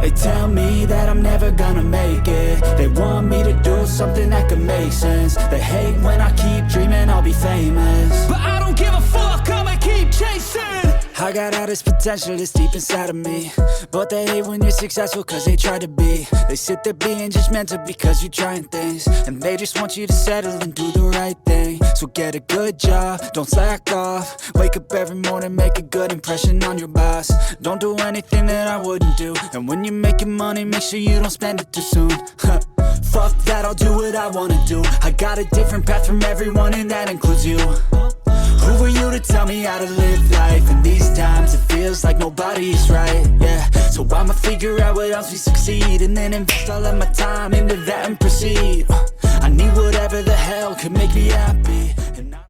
They tell me that I'm never gonna make it. They want me to do something that could make sense. They hate when I keep dreaming I'll be famous, but I don't give a fuck, I'ma keep chasing. I got all this potential that's deep inside of me, but they hate when you're successful cause they try to be. They sit there being judgmental because you're trying things, and they just want you to settle and do the right thing. So get a good job, don't slack off. Wake up every morning, make a good impression on your boss. Don't do anything that I wouldn't do, and when you're making money, make sure you don't spend it too soon. Fuck that, I'll do what I wanna do. I got a different path from everyone, and that includes you. Who are you to tell me how to live life? In these times it feels like nobody's right, yeah. So I'ma figure out what else we succeed, and then invest all of my time into that and proceed. I need whatever the hell could make me happy.